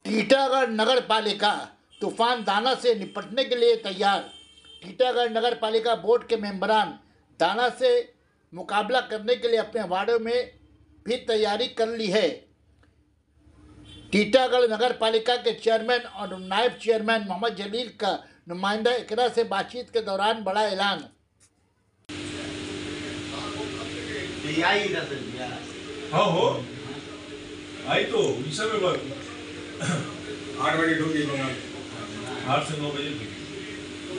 टीटागढ़ नगर पालिका तूफान दाना से निपटने के लिए तैयार। टीटागढ़ नगर पालिका बोर्ड के मेंबरान दाना से मुकाबला करने के लिए अपने वार्डों में भी तैयारी कर ली है। टीटागढ़ नगर पालिका के चेयरमैन और नायब चेयरमैन मोहम्मद जलील का नुमाइंदा इकरा से बातचीत के दौरान बड़ा ऐलान। हाँ हो आई तो इस समय 8 बजे ढूंढी 8 से 9 बजे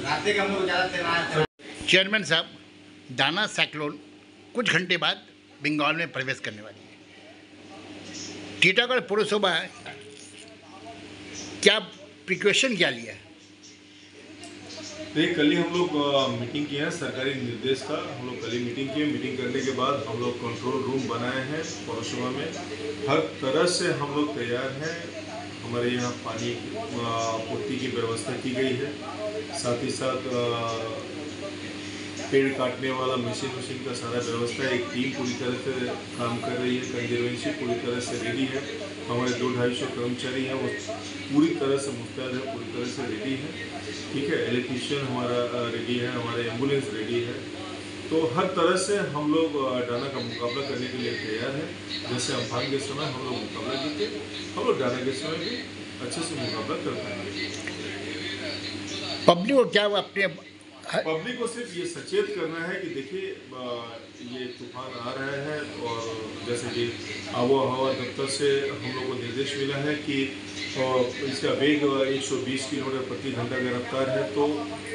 रात के हम लोग ज़्यादा चेयरमैन साहब, दाना साइक्लोन कुछ घंटे बाद बंगाल में प्रवेश करने वाली है। टीटागढ़ पौरसभा क्या प्रिकॉशन क्या लिया है? तो कल ही हम लोग मीटिंग किए हैं सरकारी निर्देश का। हम लोग कल ही मीटिंग किए। मीटिंग करने के बाद हम लोग कंट्रोल रूम बनाए हैं पौरसभा में। हर तरह से हम लोग तैयार हैं। हमारे यहाँ पानी आपूर्ति की व्यवस्था की गई है। साथ ही साथ पेड़ काटने वाला मशीन का सारा व्यवस्था, एक टीम पूरी तरह से काम कर रही है। कंजर्वेंसी पूरी तरह से रेडी है। हमारे 200-250 कर्मचारी हैं, वो पूरी तरह से मुस्तैद है, पूरी तरह से रेडी है। ठीक है, इलेक्ट्रीशियन हमारा रेडी है, हमारे एम्बुलेंस रेडी है। तो हर तरह से हम लोग डाना का मुकाबला करने के लिए तैयार हैं। जैसे अम्फान के समय हम लोग मुकाबला किए, हम लोग डाना के समय भी अच्छे से मुकाबला कर पाएंगे। पब्लिक को क्या अपने पब्लिक को सिर्फ ये सचेत करना है कि देखिए ये तूफान आ रहा है, और जैसे कि आबोहवा दफ्तर से हम लोग को निर्देश मिला है कि इसका वेग 120 किलोमीटर प्रति घंटा का रफ्तार है। तो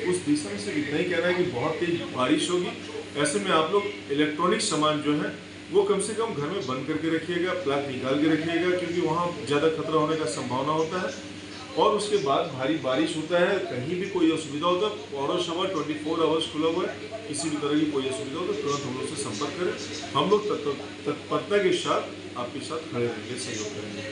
उस दिशा में सिर्फ इतना ही कहना है कि बहुत तेज बारिश होगी। ऐसे में आप लोग इलेक्ट्रॉनिक सामान जो है वो कम से कम घर में बंद करके रखिएगा, प्लग निकाल के रखिएगा, क्योंकि वहाँ ज़्यादा खतरा होने का संभावना होता है। और उसके बाद भारी बारिश होता है, कहीं भी कोई असुविधा होता है, पौरसभा 24 आवर्स खुला हुआ है। किसी भी तरह की कोई असुविधा हो तो तुरंत हम लोग से संपर्क करें। हम लोग तत्परता के साथ आपके साथ खड़े रहेंगे, सहयोग करेंगे।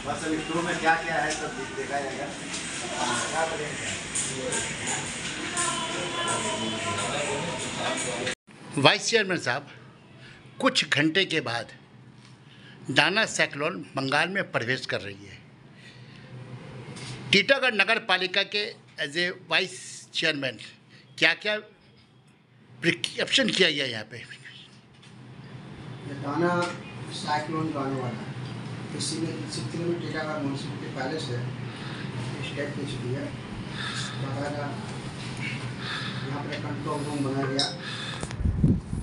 बस अभी स्टोर में क्या क्या है सब देखा जाएगा। वाइस चेयरमैन साहब, कुछ घंटे के बाद दाना साइक्लोन बंगाल में प्रवेश कर रही है। टीटागढ़ नगर पालिका के एज ए वाइस चेयरमैन क्या क्या प्रिकॉशन किया गया यहाँ पे? दाना साइक्लोन जो आने वाला है, इसी सिलसिले में टीटागढ़ म्यूनसिपलिटी पहले से स्टेप ले चुकी है। बाकायदा यहाँ पर कंट्रोल रूम बनाया गया,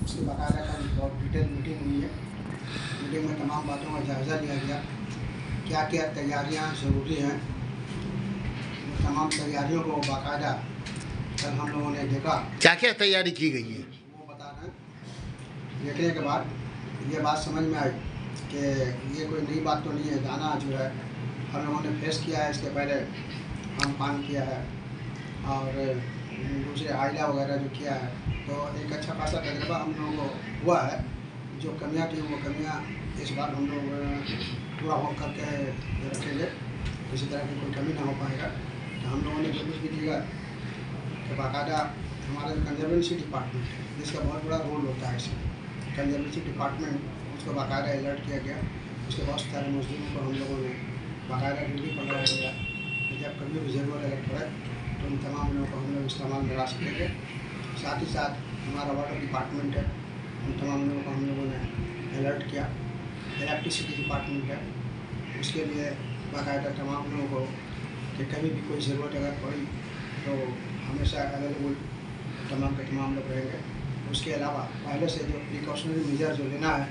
उसके बाकायदा का बहुत डिटेल मीटिंग हुई है। मीटिंग में तमाम बातों का जायज़ा लिया गया, क्या क्या तैयारियाँ ज़रूरी हैं। तमाम तैयारियों को बाकायदा कल हम लोगों ने देखा। क्या क्या तैयारी की गई है वो बता दें। देखने के बाद ये बात समझ में आई कि ये कोई नई बात तो नहीं है। दाना जो है हम लोगों ने फेस किया है, इसके पहले हम काम किया है और दूसरे आइला वगैरह जो किया है, तो एक अच्छा खासा तजर्बा हम लोगों को हुआ है। जो कमियाँ थी वो कमियाँ इस बार हम लोग पूरा हो करके रखेंगे, किसी तरह की कोई कमी ना हो पाएगा। तो हम लोगों ने कोशिश भी किया कि बाकायदा हमारा कंजर्वेंसी डिपार्टमेंट है, जिसका बहुत बड़ा रोल होता है इसमें, कंजर्वेंसी डिपार्टमेंट, उसको बाकायदा अलर्ट किया गया। उसके बहुत सारे मजदूरों को हम लोगों ने बाकायदा ड्यूटी पर लगाया गया कि जब कभी भी ज़रूरत अगर पड़े तो उन तमाम लोगों को हम लोग इस्तेमाल में ला सकेंगे। साथ ही साथ हमारा वाटर डिपार्टमेंट है, उन तमाम लोगों को हम लोगों ने अलर्ट किया। इलेक्ट्रिसिटी डिपार्टमेंट है, उसके लिए बाकायदा तमाम लोगों को कि कभी भी कोई ज़रूरत अगर पड़ी तो हमेशा अवेलेबल तमाम के तमाम लोग रहेंगे। उसके अलावा पहले से जो प्रिकॉशनरी मेजर जो लेना है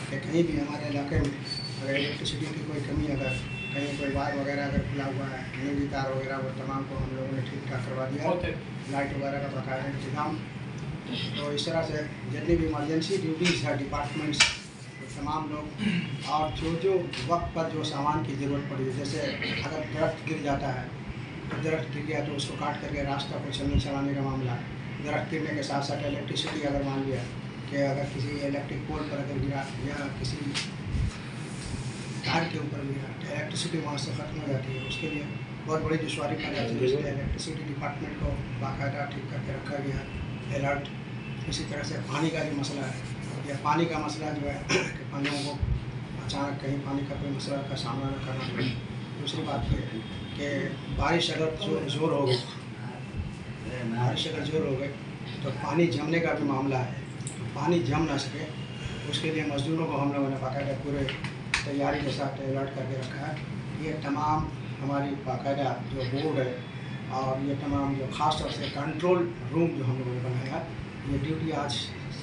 कि कहीं भी हमारे इलाके में अगर इलेक्ट्रिसिटी की कोई कमी, अगर कहीं कोई वायर वगैरह अगर खुला हुआ है, नीली तार वगैरह, वो तमाम को हम लोगों ने ठीक ठाक करवा दिया है। लाइट वगैरह का बाकायदा इंतजाम। तो इस तरह से जितनी भी इमरजेंसी ड्यूटीज़ है डिपार्टमेंट्स, तो तमाम लोग, और जो वक्त पर जो सामान की ज़रूरत पड़ी, जैसे अगर दरख्त गिर जाता है तो दरख्त गिर गया तो उसको काट करके रास्ता को चलाने का मामला, दरख्त गिरने के साथ साथ इलेक्ट्रिसिटी अगर मान लिया कि अगर किसी इलेक्ट्रिक पोल पर अगर गिरा या किसी तार के ऊपर गिरा तो इलेक्ट्रिसिटी वहाँ से ख़त्म हो जाती है, उसके लिए बहुत बड़ी दुश्वारी पड़ जाती है। इसलिए इलेक्ट्रिसिटी डिपार्टमेंट को बाकायदा ठीक करके रखा गया अलर्ट। इसी तरह से पानी का भी मसला है, या पानी का मसला जो है कि लोगों को अचानक कहीं पानी का कोई मसला का सामना न करना पड़े। दूसरी बात ये है कि बारिश अगर जोर हो गई, बारिश अगर जोर हो गई तो पानी जमने का भी मामला है। तो पानी जम ना सके उसके लिए मजदूरों को हम लोगों ने बाकायदा पूरे तैयारी के साथ अलर्ट करके रखा है। ये तमाम हमारी बाकायदा जो बोर्ड है और ये तमाम जो ख़ास तौर से कंट्रोल रूम जो हम लोगों ने बनाया, ये ड्यूटी आज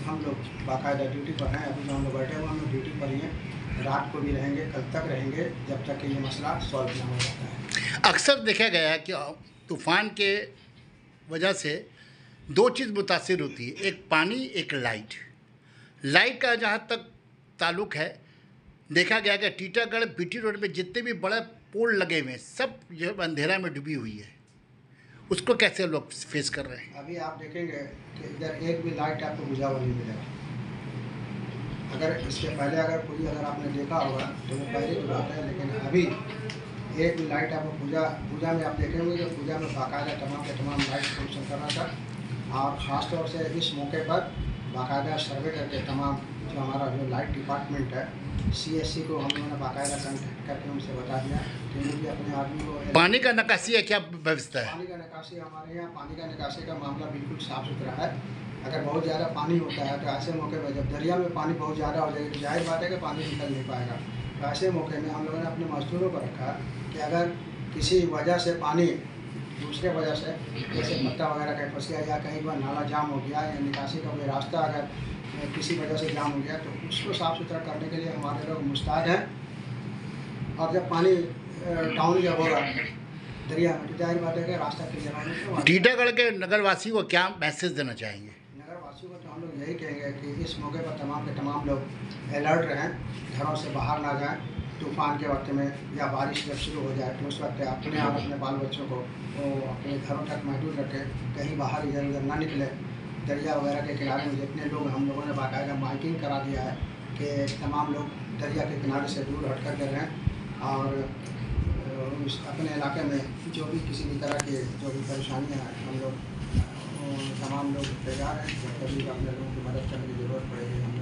हम लोग बाकायदा ड्यूटी पर हैं। अभी जो हम लोग बैठे हुए हम लोग ड्यूटी पर ही हैं, रात को भी रहेंगे, कल तक रहेंगे, जब तक कि ये मसला सॉल्व ना हो जाता है। अक्सर देखा गया है कि तूफ़ान के वजह से दो चीज़ मुतासिर होती है, एक पानी, एक लाइट। लाइट का जहाँ तक ताल्लुक़ है, देखा गया कि टीटागढ़ बीटी रोड में जितने भी बड़े पोल लगे हुए हैं सब जो अंधेरा में डूबी हुई है, उसको कैसे लोग फेस कर रहे हैं? अभी आप देखेंगे कि इधर एक भी लाइट आपको बुझा हुआ नहीं मिलेगा। अगर इसके पहले अगर आपने देखा होगा तो वो पहले की बात है, लेकिन अभी एक भी लाइट आपको पूजा में आप देखेंगे कि पूजा में बाकायदा तमाम के तमाम लाइट फंक्शन कर रहा था। और ख़ास तौर से इस मौके पर बाकायदा सर्वे करके तमाम जो हमारा जो लाइट डिपार्टमेंट है, CSC को हम लोगों ने बाकायदा कंटेक्ट करके उनसे बता दिया कि मुझे अपने आदमी को पानी का निकासी है, क्या व्यवस्था है? पानी का निकासी हमारे यहाँ पानी का निकासी का मामला बिल्कुल साफ़ सुथरा है। अगर बहुत ज़्यादा पानी होता है तो ऐसे मौके पर, जब दरिया में पानी बहुत ज़्यादा हो जाएगी तो जाहिर बात है कि पानी निकल नहीं पाएगा। तो ऐसे मौके में हम लोगों ने अपने मजदूरों को रखा कि अगर किसी वजह से पानी दूसरे वजह से जैसे पत्ता वगैरह कहीं फंस गया या कहीं पर नाला जाम हो गया या निकासी का कोई रास्ता अगर किसी वजह से जाम हो गया तो उसको साफ़ सुथरा करने के लिए हमारे लोग मुस्तैद हैं। और जब पानी डाउन जब होगा दरिया में तो जाहिर बात है कि रास्ता क्लियर होने से टीटागढ़ के नगरवासी को क्या मैसेज देना चाहेंगे? नगरवासियों को तो हम लोग यही कहेंगे कि इस मौके पर तमाम के तमाम लोग अलर्ट रहें, घरों से बाहर ना जाएं। तूफ़ान के वक्त में या बारिश जब शुरू हो जाए तो उस वक्त अपने आप अपने बाल बच्चों को वो अपने घरों तक महदूद रखें, कहीं बाहर इधर उधर ना निकले। दरिया वगैरह के किनारे में जितने लोग हम लोगों ने बाकायदा माइकिंग करा दिया है कि तमाम लोग दरिया के किनारे से दूर हट कर रहें और अपने इलाके में जो भी किसी भी तरह की जो भी परेशानियाँ हैं हम लोग तमाम लोग तैयार हैं। जब कभी अपने लोगों की मदद करने की ज़रूरत पड़ेगी हम